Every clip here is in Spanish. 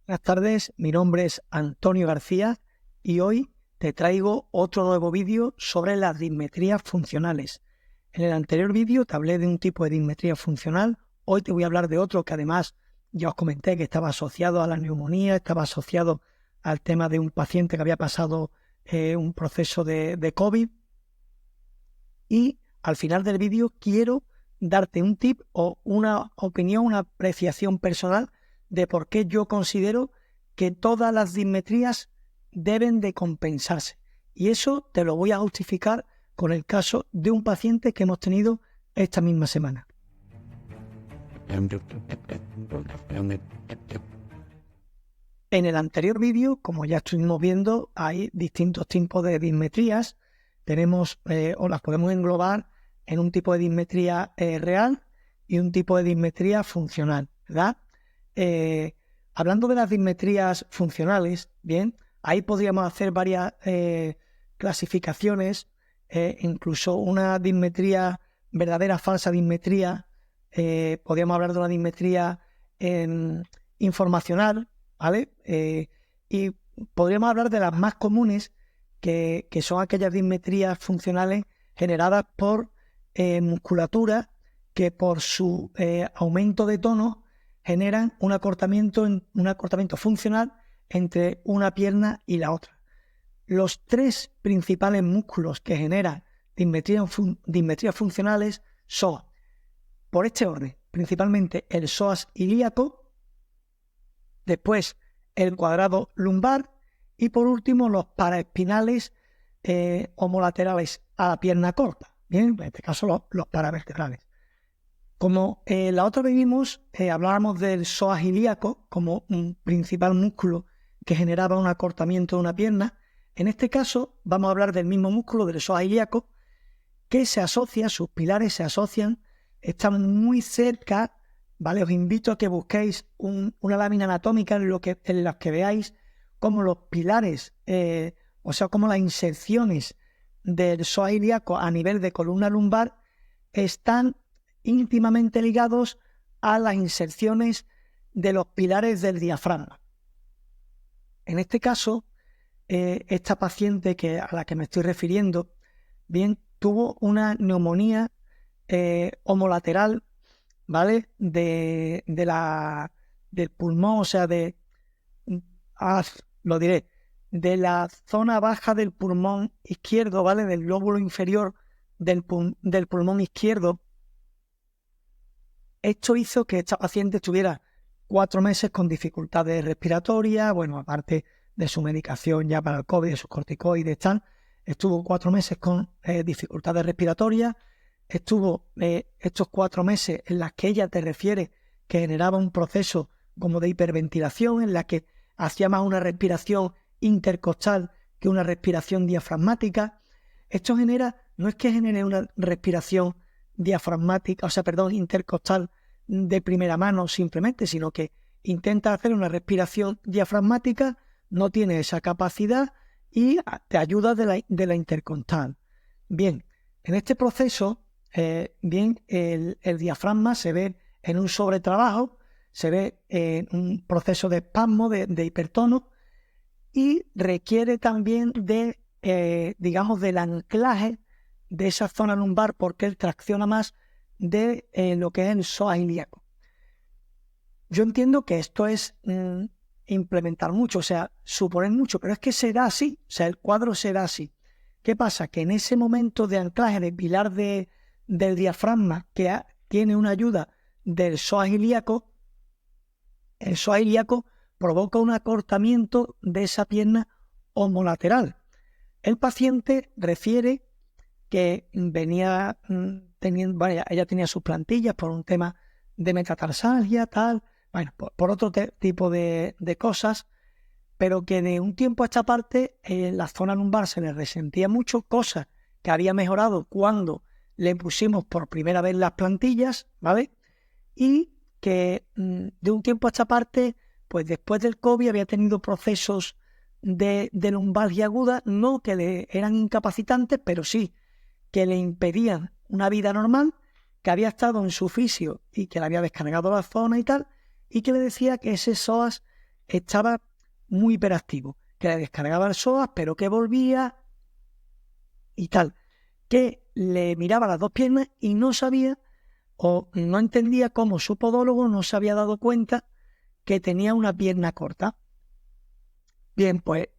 Buenas tardes, mi nombre es Antonio García y hoy te traigo otro nuevo vídeo sobre las dismetrías funcionales. En el anterior vídeo te hablé de un tipo de dismetría funcional, hoy te voy a hablar de otro que además ya os comenté que estaba asociado a la neumonía, estaba asociado al tema de un paciente que había pasado un proceso de COVID. Y al final del vídeo quiero darte un tip o una opinión, una apreciación personal de por qué yo considero que todas las dismetrías deben de compensarse. Y eso te lo voy a justificar con el caso de un paciente que hemos tenido esta misma semana. En el anterior vídeo, como ya estuvimos viendo, hay distintos tipos de dismetrías. Tenemos, o las podemos englobar en un tipo de dismetría real y un tipo de dismetría funcional, ¿verdad? Hablando de las dismetrías funcionales, bien, ahí podríamos hacer varias clasificaciones, incluso una dismetría verdadera, falsa dismetría. Podríamos hablar de una dismetría informacional, ¿vale? Y podríamos hablar de las más comunes, que son aquellas dismetrías funcionales generadas por musculatura que por su aumento de tono generan un acortamiento funcional entre una pierna y la otra. Los tres principales músculos que generan dismetrías funcionales son, por este orden, principalmente el psoas ilíaco, después el cuadrado lumbar y por último los paraespinales homolaterales a la pierna corta. Bien, en este caso los paravertebrales. Como la otra vez vimos, hablábamos del psoas ilíaco como un principal músculo que generaba un acortamiento de una pierna. En este caso vamos a hablar del mismo músculo, del psoas ilíaco, que se asocia, sus pilares se asocian, están muy cerca, ¿vale? Os invito a que busquéis una lámina anatómica en las que veáis cómo los pilares, o sea, cómo las inserciones del psoas ilíaco a nivel de columna lumbar están íntimamente ligados a las inserciones de los pilares del diafragma. En este caso, esta paciente a la que me estoy refiriendo, bien, tuvo una neumonía homolateral, ¿vale? Del pulmón, o sea, lo diré, de la zona baja del pulmón izquierdo, ¿vale? Del lóbulo inferior del pulmón izquierdo. Esto hizo que esta paciente estuviera 4 meses con dificultades respiratorias, bueno, aparte de su medicación ya para el COVID, de sus corticoides, tal, estuvo 4 meses con dificultades respiratorias, estuvo estos 4 meses en las que ella te refiere que generaba un proceso como de hiperventilación, en la que hacía más una respiración intercostal que una respiración diafragmática. Esto no es que genere una respiración diafragmática, intercostal de primera mano simplemente, sino que intenta hacer una respiración diafragmática, no tiene esa capacidad y te ayuda de la intercostal. Bien, en este proceso, el diafragma se ve en un sobretrabajo, se ve en un proceso de espasmo, de hipertono, y requiere también del anclaje de esa zona lumbar, porque él tracciona más de lo que es el psoas ilíaco. Yo entiendo que esto es implementar mucho, o sea, suponer mucho, pero es que será así, o sea, el cuadro será así. ¿Qué pasa? Que en ese momento de anclaje del pilar del diafragma, que tiene una ayuda del psoas ilíaco, el psoas ilíaco provoca un acortamiento de esa pierna homolateral. El paciente refiere que venía teniendo, ella tenía sus plantillas por un tema de metatarsalgia, tal, bueno, por otro tipo de cosas, pero que de un tiempo a esta parte la zona lumbar se le resentía mucho, cosa que había mejorado cuando le pusimos por primera vez las plantillas, ¿vale? Y que de un tiempo a esta parte, pues después del COVID había tenido procesos de lumbalgia aguda, no que le eran incapacitantes, pero sí que le impedían una vida normal, que había estado en su fisio y que le había descargado la zona y tal, y que le decía que ese psoas estaba muy hiperactivo, que le descargaba el psoas, pero que volvía y tal, que le miraba las dos piernas y no sabía o no entendía cómo su podólogo no se había dado cuenta que tenía una pierna corta. Bien, pues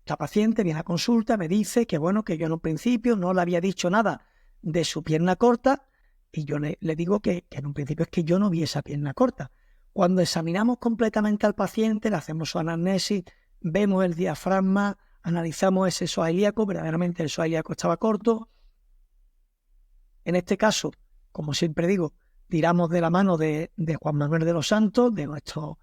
la paciente viene a consulta, me dice que bueno, que yo en un principio no le había dicho nada de su pierna corta y yo le digo que en un principio es que yo no vi esa pierna corta. Cuando examinamos completamente al paciente, le hacemos su anamnesis, vemos el diafragma, analizamos ese psoas ilíaco, verdaderamente el psoas ilíaco estaba corto. En este caso, como siempre digo, tiramos de la mano de Juan Manuel de los Santos, de nuestro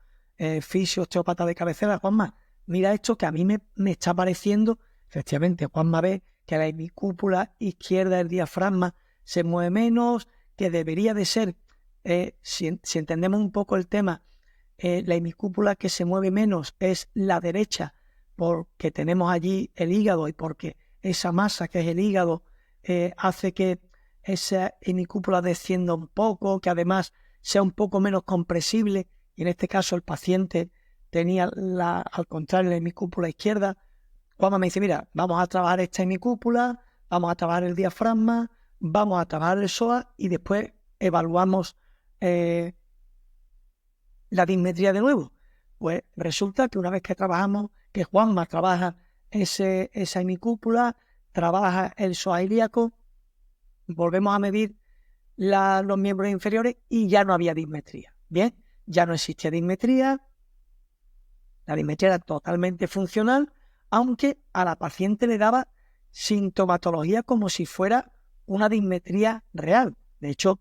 fisio osteópata de cabecera. Juanma, mira esto que a mí me está pareciendo, efectivamente, Juanma ve que la hemicúpula izquierda del diafragma se mueve menos, que debería de ser, si entendemos un poco el tema, la hemicúpula que se mueve menos es la derecha, porque tenemos allí el hígado y porque esa masa que es el hígado hace que esa hemicúpula descienda un poco, que además sea un poco menos compresible, y en este caso el paciente tenía al contrario la hemicúpula izquierda. Juanma me dice, mira, vamos a trabajar esta hemicúpula, vamos a trabajar el diafragma, vamos a trabajar el psoas y después evaluamos la dismetría de nuevo. Pues resulta que una vez que trabajamos, que Juanma trabaja esa hemicúpula, trabaja el psoas ilíaco, volvemos a medir los miembros inferiores y ya no había dismetría. Bien, ya no existía dismetría, la dismetría era totalmente funcional, aunque a la paciente le daba sintomatología como si fuera una dismetría real. De hecho,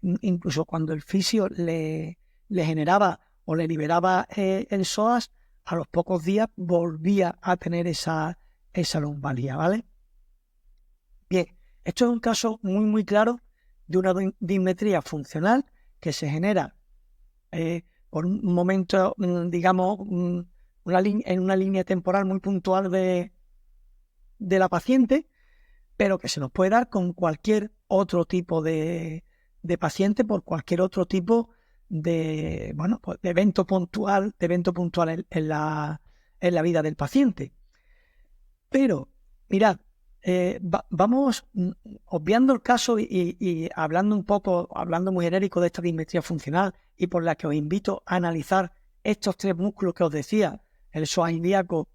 incluso cuando el fisio le generaba o le liberaba el psoas, a los pocos días volvía a tener esa lumbalgia, ¿vale? Bien, esto es un caso muy, muy claro de una dismetría funcional que se genera por un momento, digamos, en una línea temporal muy puntual de la paciente, pero que se nos puede dar con cualquier otro tipo de paciente por cualquier otro tipo de, bueno, pues de evento puntual en la vida del paciente. Pero, mirad, vamos obviando el caso y hablando un poco, hablando muy genérico de esta dismetría funcional y por la que os invito a analizar estos tres músculos que os decía, el psoas ilíaco,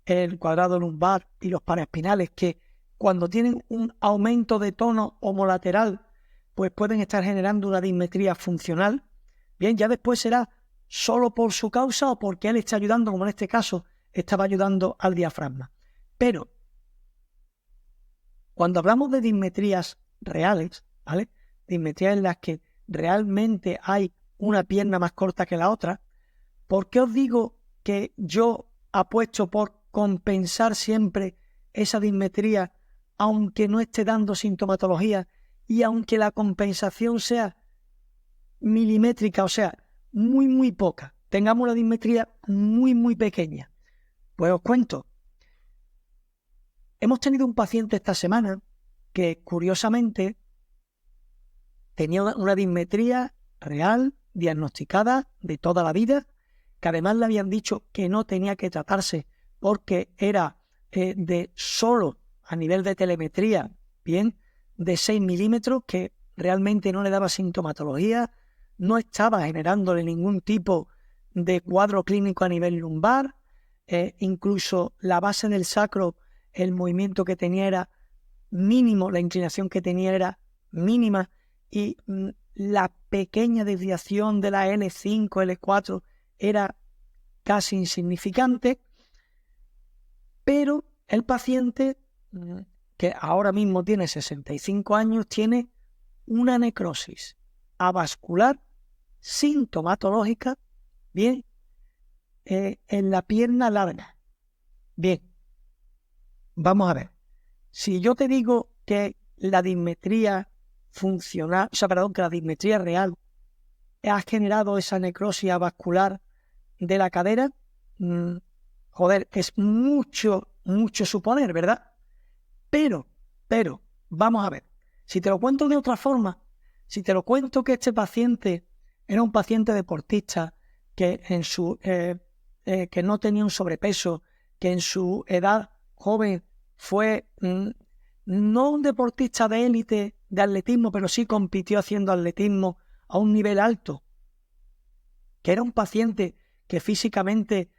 el cuadrado lumbar y los paraespinales, que cuando tienen un aumento de tono homolateral, pues pueden estar generando una dismetría funcional. Bien, ya después será solo por su causa o porque él está ayudando, como en este caso estaba ayudando al diafragma. Pero cuando hablamos de dismetrías reales, ¿vale? Dismetrías en las que realmente hay una pierna más corta que la otra, ¿por qué os digo que yo apuesto por compensar siempre esa dismetría aunque no esté dando sintomatología y aunque la compensación sea milimétrica, o sea, muy, muy poca, tengamos una dismetría muy, muy pequeña? Pues os cuento. Hemos tenido un paciente esta semana que curiosamente tenía una dismetría real, diagnosticada de toda la vida, que además le habían dicho que no tenía que tratarse porque era de solo a nivel de telemetría, bien, de 6 milímetros, que realmente no le daba sintomatología, no estaba generándole ningún tipo de cuadro clínico a nivel lumbar, incluso la base del sacro, el movimiento que tenía era mínimo, la inclinación que tenía era mínima y la pequeña desviación de la L5, L4 era casi insignificante, pero el paciente, que ahora mismo tiene 65 años, tiene una necrosis avascular sintomatológica, bien, en la pierna larga. Bien, vamos a ver. Si yo te digo que la dismetría funcional, o sea, perdón, que la dismetría real ha generado esa necrosis avascular de la cadera, joder, es mucho, mucho suponer, ¿verdad? Pero, vamos a ver, si te lo cuento de otra forma, si te lo cuento que este paciente era un paciente deportista que en su que no tenía un sobrepeso, que en su edad joven fue no un deportista de élite de atletismo, pero sí compitió haciendo atletismo a un nivel alto, que era un paciente que físicamente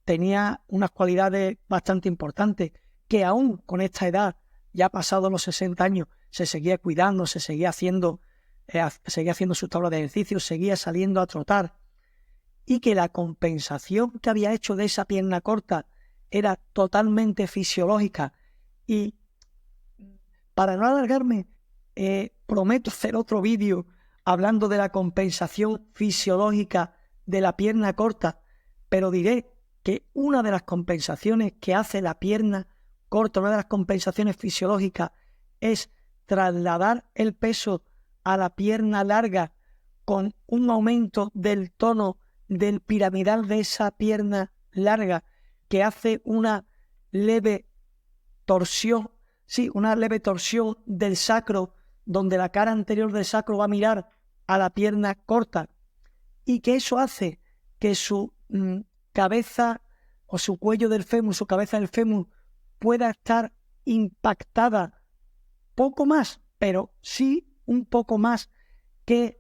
tenía unas cualidades bastante importantes, que aún con esta edad, ya pasado los 60 años, se seguía cuidando, seguía haciendo sus tablas de ejercicio, seguía saliendo a trotar, y que la compensación que había hecho de esa pierna corta era totalmente fisiológica. Y para no alargarme, prometo hacer otro vídeo hablando de la compensación fisiológica de la pierna corta, pero diré que una de las compensaciones que hace la pierna corta, una de las compensaciones fisiológicas, es trasladar el peso a la pierna larga con un aumento del tono del piramidal de esa pierna larga, que hace una leve torsión, una leve torsión del sacro, donde la cara anterior del sacro va a mirar a la pierna corta, y que eso hace que su cabeza o su cuello del fémur, su cabeza del fémur, pueda estar impactada poco más, pero sí un poco más que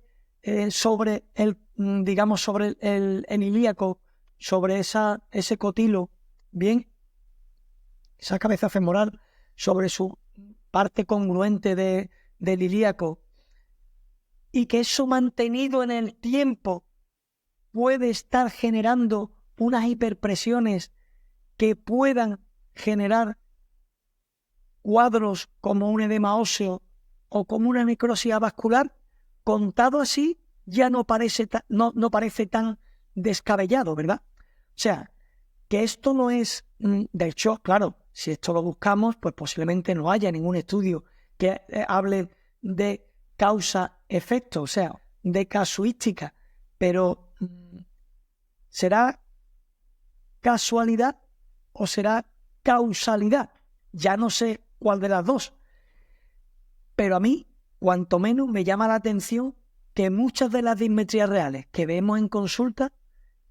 sobre el, digamos, sobre el ilíaco, sobre ese cotilo, bien, esa cabeza femoral, sobre su parte congruente del ilíaco, y que eso mantenido en el tiempo puede estar generando unas hiperpresiones que puedan generar cuadros como un edema óseo o como una necrosis vascular. Contado así, ya no parece tan descabellado, ¿verdad? O sea, que esto no es, de hecho, claro, si esto lo buscamos, pues posiblemente no haya ningún estudio que hable de causa-efecto, o sea, de casuística, pero ¿será casualidad o será causalidad? Ya no sé cuál de las dos, pero a mí, cuanto menos, me llama la atención que muchas de las dismetrías reales que vemos en consulta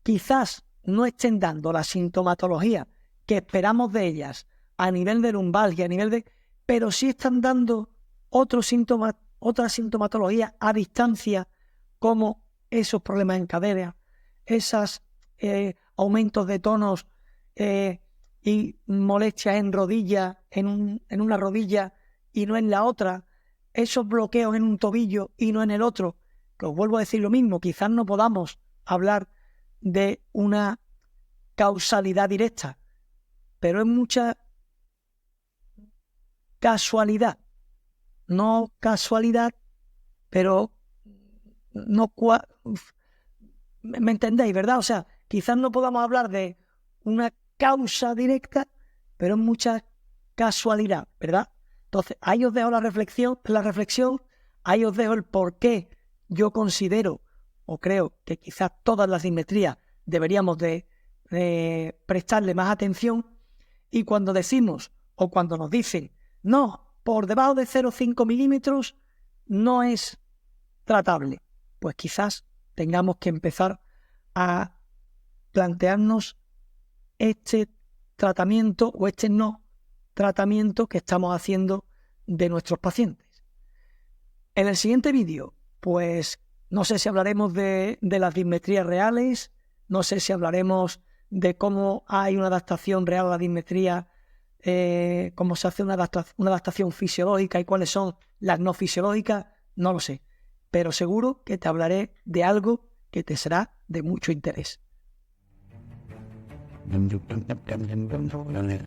quizás no estén dando la sintomatología que esperamos de ellas a nivel de lumbalgia, pero sí están dando otros síntomas, otras sintomatologías a distancia, como esos problemas en cadera, esos aumentos de tonos y molestias en rodilla, en una rodilla y no en la otra, esos bloqueos en un tobillo y no en el otro, que os vuelvo a decir lo mismo, quizás no podamos hablar de una causalidad directa, pero es mucha casualidad, no casualidad, pero no ¿me entendéis, verdad? O sea, quizás no podamos hablar de una causa directa, pero es mucha casualidad, ¿verdad? Entonces, ahí os dejo la reflexión, ahí os dejo el por qué yo considero o creo que quizás todas las dismetrías deberíamos de prestarle más atención, y cuando decimos o cuando nos dicen no, por debajo de 0,5 milímetros no es tratable, pues quizás tengamos que empezar a plantearnos este tratamiento o este no tratamiento que estamos haciendo de nuestros pacientes. En el siguiente vídeo, pues no sé si hablaremos de las dismetrías reales, no sé si hablaremos de cómo hay una adaptación real a la dismetría, cómo se hace una adaptación fisiológica y cuáles son las no fisiológicas, no lo sé, pero seguro que te hablaré de algo que te será de mucho interés.